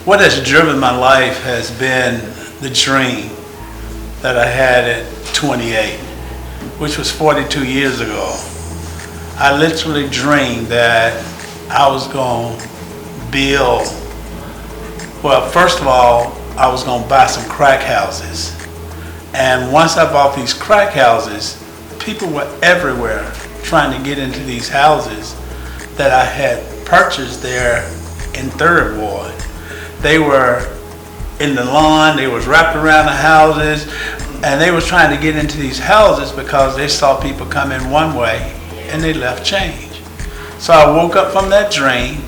What has driven my life has been the dream that I had at 28, which was 42 years ago. I literally dreamed that I was going to build, well, first of all, I was going to buy some crack houses. And once I bought these crack houses, people were everywhere trying to get into these houses that I had purchased there in 3rd Ward. They were in the lawn, they was wrapped around the houses, and they was trying to get into these houses because they saw people come in one way and they left change. So I woke up from that dream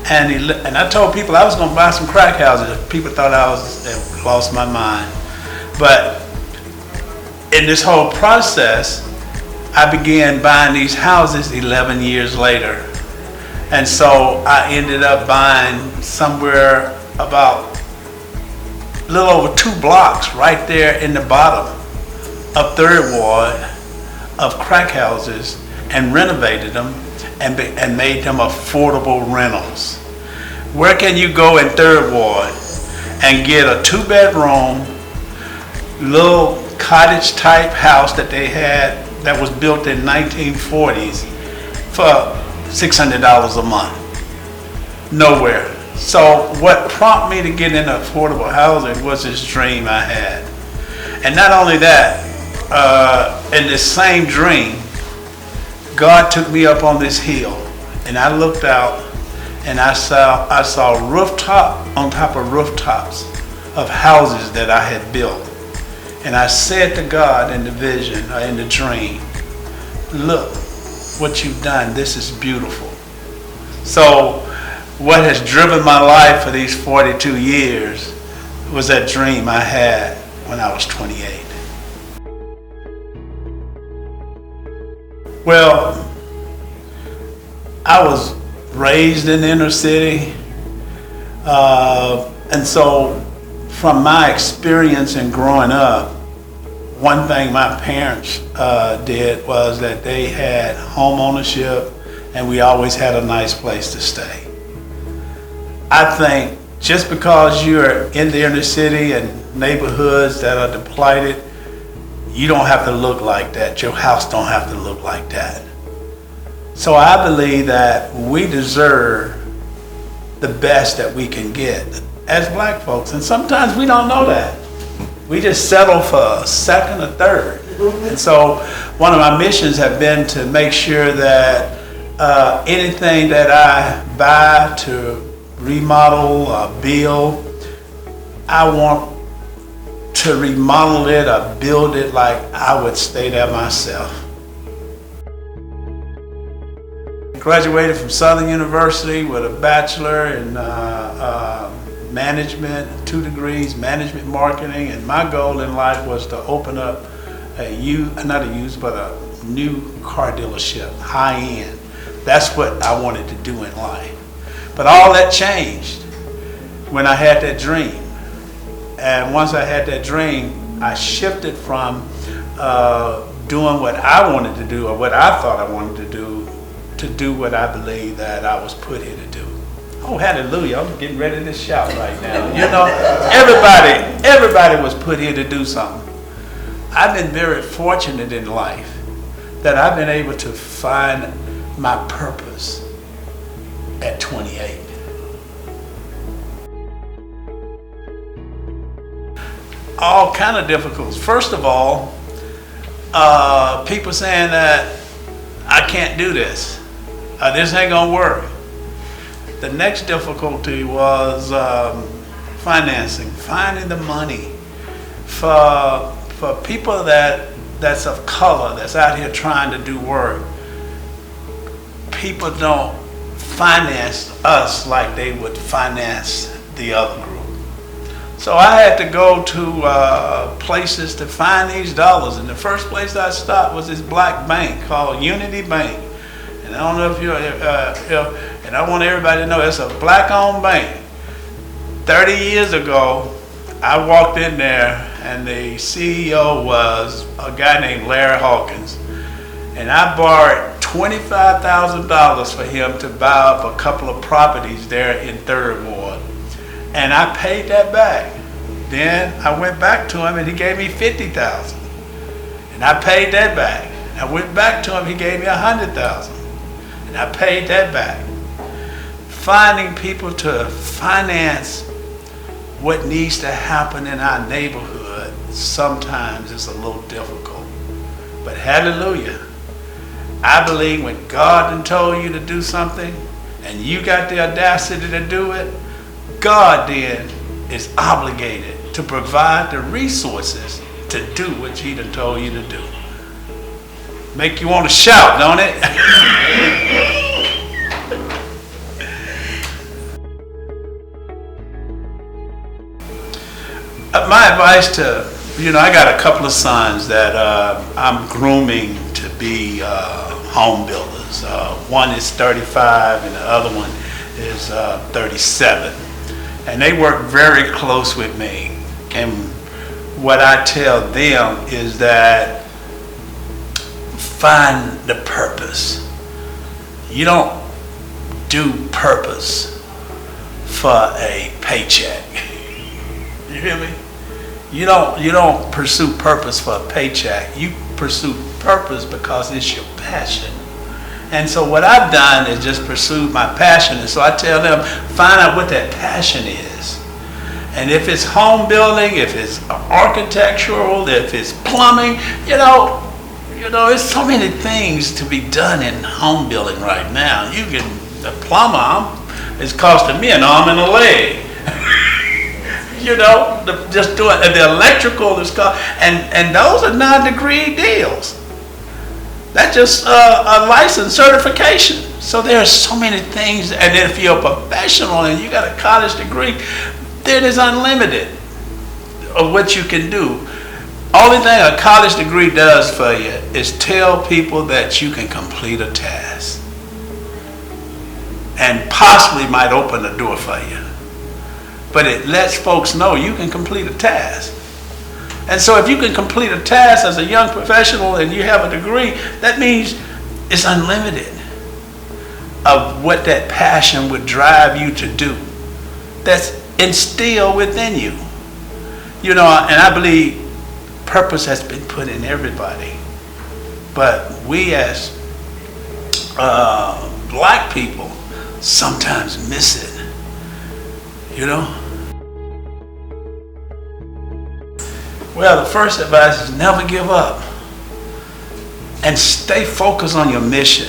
and I told people I was going to buy some crack houses. People thought I was lost my mind. But in this whole process, I began buying these houses 11 years later. And so I ended up buying somewhere about a little over 2 blocks right there in the bottom of 3rd Ward of crack houses and renovated them and made them affordable rentals. Where can you go in 3rd Ward and get a 2-bedroom little cottage type house that they had that was built in 1940s for $600 a month? Nowhere. So what prompted me to get into affordable housing was this dream I had. And not only that, in this same dream, God took me up on this hill and I looked out and I saw rooftop on top of rooftops of houses that I had built. And I said to God in the vision, or in the dream, look what you've done, this is beautiful. So what has driven my life for these 42 years was that dream I had when I was 28. Well, I was raised in the inner city, and so from my experience in growing up, one thing my parents did was that they had home ownership and we always had a nice place to stay. I think just because you're in the inner city and neighborhoods that are depleted, you don't have to look like that. Your house don't have to look like that. So I believe that we deserve the best that we can get as black folks. And sometimes we don't know that. We just settle for a second or third. And so one of my missions have been to make sure that anything that I buy to remodel or build, I want to remodel it or build it like I would stay there myself. Graduated from Southern University with a bachelor in management, 2 degrees, management marketing, and my goal in life was to open up a new car dealership, high end. That's what I wanted to do in life. But all that changed when I had that dream. And once I had that dream, I shifted from doing what I wanted to do or what I thought I wanted to do what I believe that I was put here to do. Oh, hallelujah, I'm getting ready to shout right now. You know, everybody was put here to do something. I've been very fortunate in life that I've been able to find my purpose at 28. All kind of difficulties. First of all, people saying that I can't do this. This ain't gonna work. The next difficulty was financing, finding the money for people that's of color, that's out here trying to do work. People don't finance us like they would finance the other group. So I had to go to places to find these dollars. And the first place I stopped was this black bank called Unity Bank. And I don't know if and I want everybody to know it's a black-owned bank. 30 years ago, I walked in there and the CEO was a guy named Larry Hawkins. And I borrowed $25,000 for him to buy up a couple of properties there in 3rd Ward. And I paid that back. Then I went back to him and he gave me $50,000. And I paid that back. I went back to him, he gave me $100,000. And I paid that back. Finding people to finance what needs to happen in our neighborhood sometimes is a little difficult. But hallelujah, I believe when God done told you to do something and you got the audacity to do it, God then is obligated to provide the resources to do what he done told you to do. Make you want to shout, don't it? My advice to, I got a couple of sons that I'm grooming to be home builders. One is 35 and the other one is 37. And they work very close with me. And what I tell them is that find the purpose. You don't do purpose for a paycheck. You hear me? You don't pursue purpose for a paycheck. You pursue purpose because it's your passion. And so what I've done is just pursued my passion. And so I tell them, find out what that passion is. And if it's home building, if it's architectural, if it's plumbing, there's so many things to be done in home building right now. The plumber is costing me an arm and a leg. Just doing the electrical is cost, and those are non-degree deals. That's just a license certification. So there are so many things, and if you're a professional and you got a college degree, then it's unlimited of what you can do. Only thing a college degree does for you is tell people that you can complete a task, and possibly might open the door for you. But it lets folks know you can complete a task. And so if you can complete a task as a young professional and you have a degree, that means it's unlimited of what that passion would drive you to do. That's instilled within you. And I believe purpose has been put in everybody. But we as black people sometimes miss it. Well, the first advice is never give up and stay focused on your mission.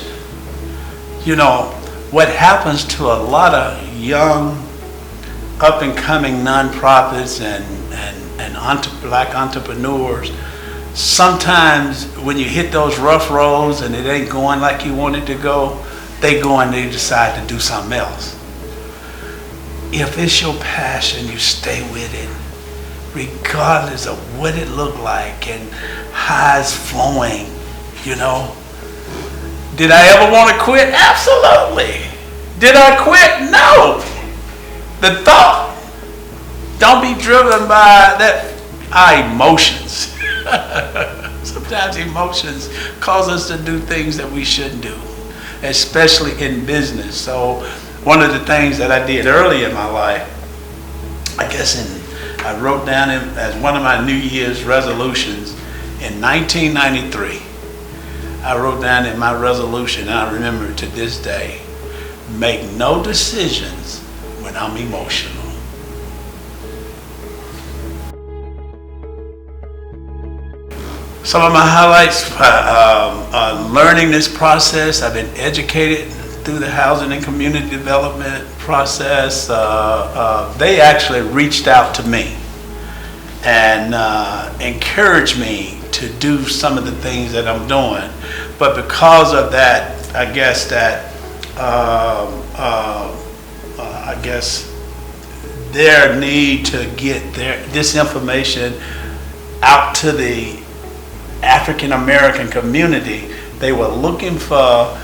What happens to a lot of young, up-and-coming nonprofits and black entrepreneurs, sometimes when you hit those rough roads and it ain't going like you want it to go, they go and they decide to do something else. If it's your passion, you stay with it, regardless of what it looked like and how it's flowing, Did I ever want to quit? Absolutely. Did I quit? No. The thought, don't be driven by our emotions. Sometimes emotions cause us to do things that we shouldn't do, especially in business. So one of the things that I did early in my life, I wrote down as one of my New Year's resolutions in 1993. I wrote down in my resolution, and I remember to this day, make no decisions when I'm emotional. Some of my highlights, learning this process. I've been educated through the housing and community development process. They actually reached out to me and encouraged me to do some of the things that I'm doing. But because of that, their need to get this information out to the African American community. They were looking for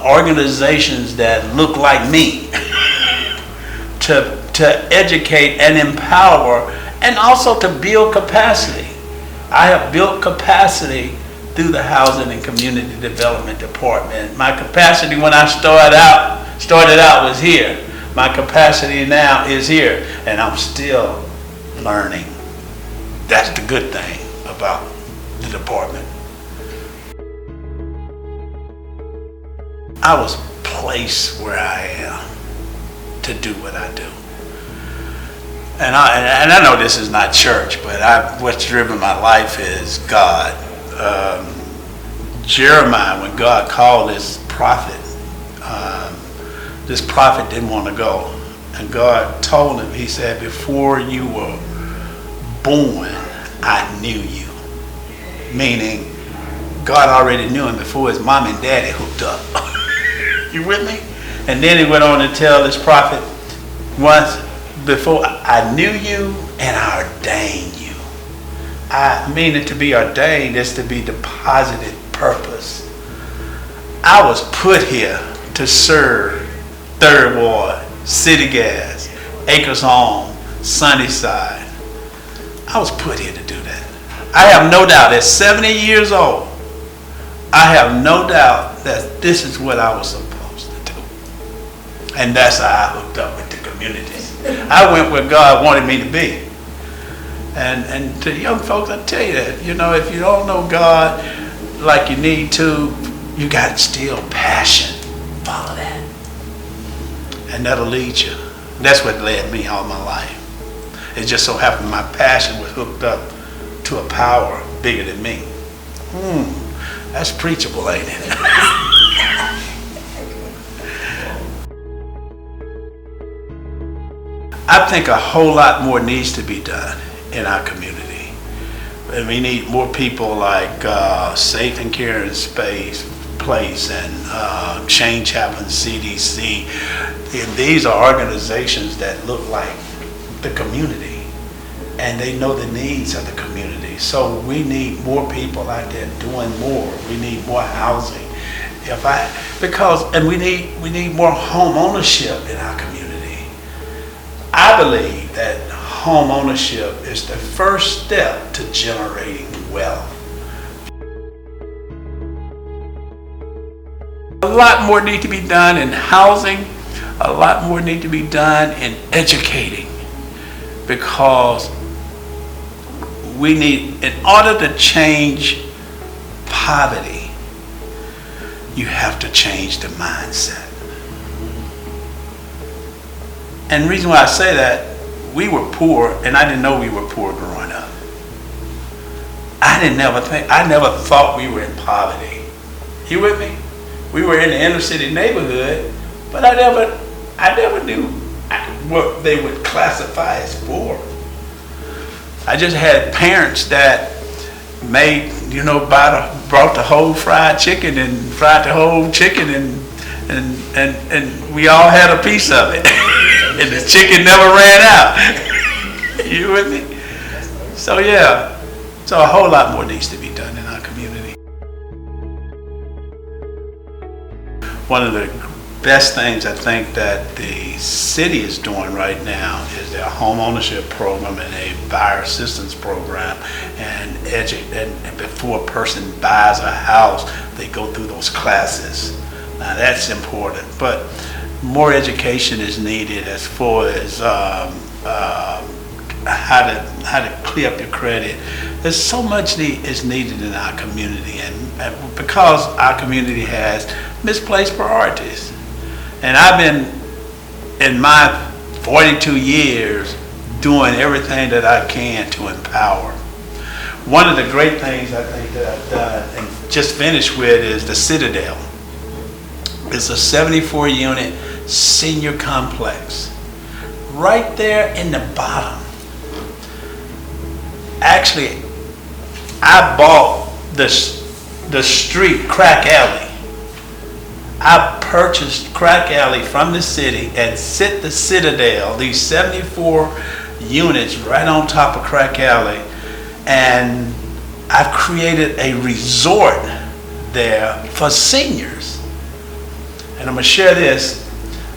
organizations that look like me to educate and empower, and also to build capacity. I have built capacity through the Housing and Community Development Department. My capacity when I started out was here. My capacity now is here, and I'm still learning. That's the good thing about the department. I was placed where I am to do what I do. And I know this is not church, but what's driven my life is God. Jeremiah, when God called this prophet didn't want to go. And God told him, he said, before you were born, I knew you. Meaning, God already knew him before his mom and daddy hooked up. You with me? And then he went on to tell this prophet, once before, I knew you and I ordained you. I mean it to be ordained is to be deposited purpose. I was put here to serve Third Ward, City Gas, Acres Home, Sunnyside. I was put here to do that. I have no doubt at 70 years old, I have no doubt that this is what I was supposed to do. And that's how I hooked up with the community. I went where God wanted me to be. And to young folks, I tell you that, if you don't know God like you need to, you got to instill passion. Follow that. And that'll lead you. That's what led me all my life. It just so happened my passion was hooked up to a power bigger than me. That's preachable, ain't it? I think a whole lot more needs to be done in our community. And we need more people like Safe and Caring Place and Change Happens CDC. And these are organizations that look like the community, and they know the needs of the community. So we need more people out there doing more. We need more housing. And we need more home ownership in our community. I believe that home ownership is the first step to generating wealth. A lot more need to be done in housing. A lot more need to be done in educating, because we need, in order to change poverty, you have to change the mindset. And the reason why I say that, we were poor, and I didn't know we were poor growing up. I never thought we were in poverty. You with me? We were in the inner city neighborhood, but I never knew what they would classify as poor. I just had parents that made, brought the whole fried chicken and fried the whole chicken, and we all had a piece of it. And the chicken never ran out. You with me? So yeah, so a whole lot more needs to be done in our community. One of the best things I think that the city is doing right now is their home ownership program and a buyer assistance program, and before a person buys a house, they go through those classes. Now that's important, but more education is needed as far as how to clear up your credit. There's so much is needed in our community, and because our community has misplaced priorities. And I've been, in my 42 years, doing everything that I can to empower. One of the great things I think that I've done and just finished with is the Citadel. It's a 74-unit senior complex. Right there in the bottom. Actually, I bought the street Crack Alley. I purchased Crack Alley from the city and set the Citadel, these 74 units right on top of Crack Alley, and I've created a resort there for seniors. And I'm gonna share this.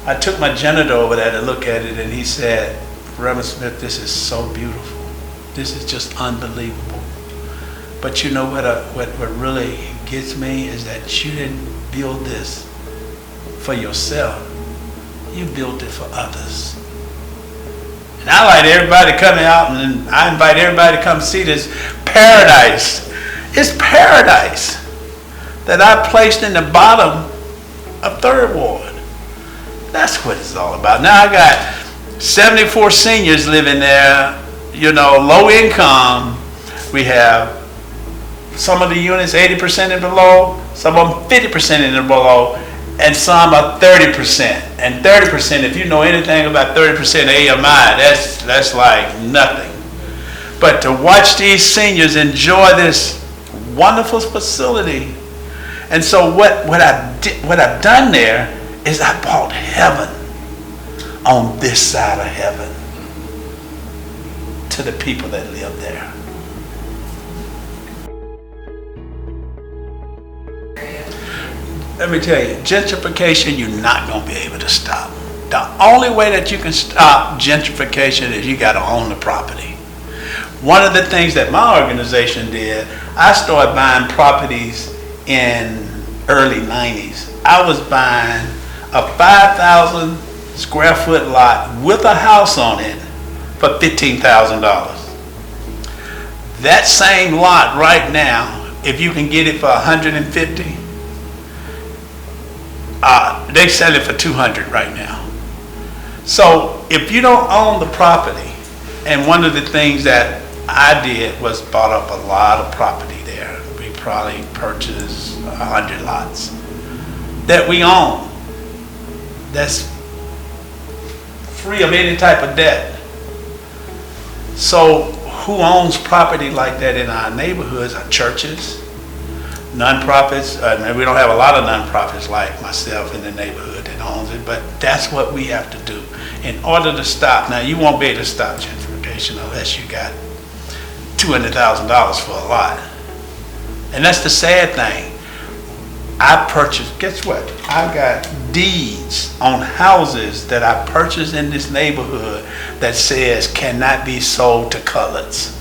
I took my janitor over there to look at it, and he said, Reverend Smith, this is so beautiful. This is just unbelievable. But you know what really gets me is that you didn't build this for yourself. You built it for others. And I like everybody to come out, and I invite everybody to come see this paradise. It's paradise that I placed in the bottom of 3rd Ward. That's what it's all about. Now I got 74 seniors living there, you know, low income. We have some of the units 80% and below, some of them 50% and below, and some are 30%. And 30%, if you know anything about 30% AMI, that's like nothing. But to watch these seniors enjoy this wonderful facility. And so what I've done there is I bought heaven on this side of heaven to the people that live there. Let me tell you, gentrification, you're not going to be able to stop. The only way that you can stop gentrification is you got to own the property. One of the things that my organization did, I started buying properties in early 90s. I was buying a 5,000 square foot lot with a house on it for $15,000. That same lot right now, if you can get it for 150, they sell it for 200 right now. So if you don't own the property, and one of the things that I did was bought up a lot of property there. We probably purchased 100 lots that we own. That's free of any type of debt. So who owns property like that in our neighborhoods? Our churches, nonprofits. We don't have a lot of nonprofits like myself in the neighborhood that owns it, but that's what we have to do in order to stop. Now, you won't be able to stop gentrification unless you got $200,000 for a lot. And that's the sad thing. I purchased, guess what? I got deeds on houses that I purchased in this neighborhood that says cannot be sold to coloreds.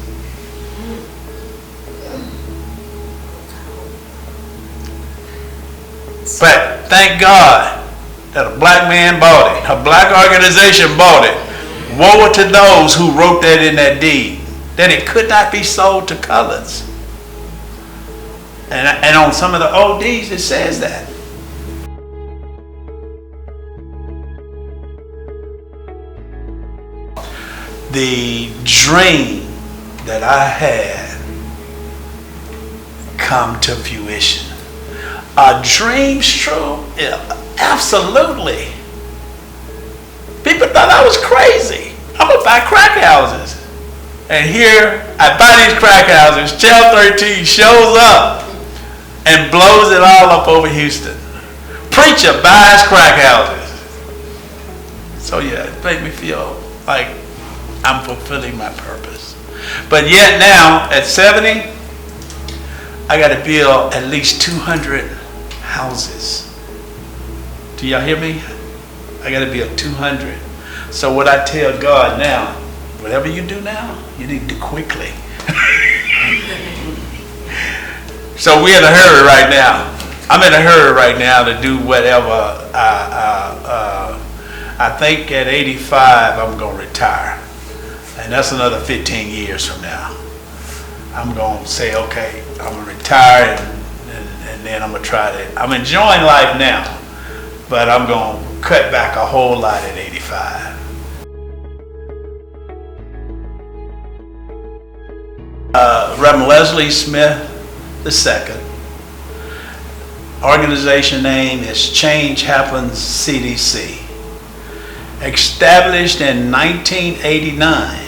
But thank God that a black man bought it, a black organization bought it. Woe to those who wrote that in that deed, that it could not be sold to coloreds. And on some of the old deeds it says that. The dream that I had come to fruition. Are dreams true? Yeah, absolutely. People thought I was crazy. I'm gonna buy crack houses. And here I buy these crack houses, Channel 13 shows up and blows it all up over Houston. Preacher buys crack houses. So yeah, it made me feel like I'm fulfilling my purpose. But yet now, at 70, I got to build at least 200 houses. Do y'all hear me? I got to build 200. So what I tell God now, whatever you do now, you need to do quickly. So we're in a hurry right now. I'm in a hurry right now to do whatever. I think at 85 I'm going to retire. And that's another 15 years from now. I'm going to say, okay, I'm going to retire and then I'm going to try to. I'm enjoying life now, but I'm going to cut back a whole lot at 85. Reverend Leslie Smith II. Organization name is Change Happens CDC. Established in 1989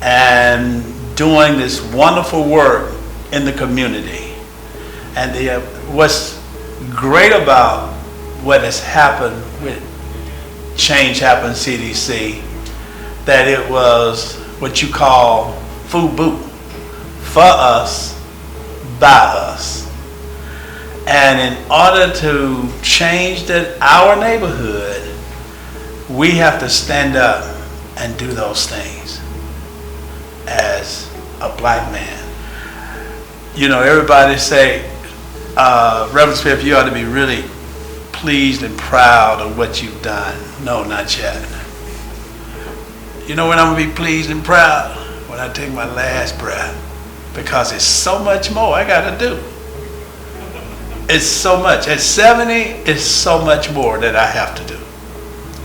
and doing this wonderful work in the community. And what's great about what has happened with Change Happened CDC, that it was what you call FUBU, for us, by us. And in order to change our neighborhood, we have to stand up and do those things as a black man. You know, everybody say, Reverend Smith, you ought to be really pleased and proud of what you've done. No, not yet. You know when I'm going to be pleased and proud? When I take my last breath. Because it's so much more I got to do. It's so much. At 70, it's so much more that I have to do.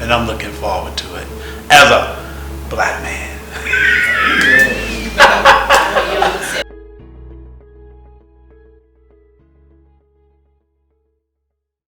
And I'm looking forward to it as a black man.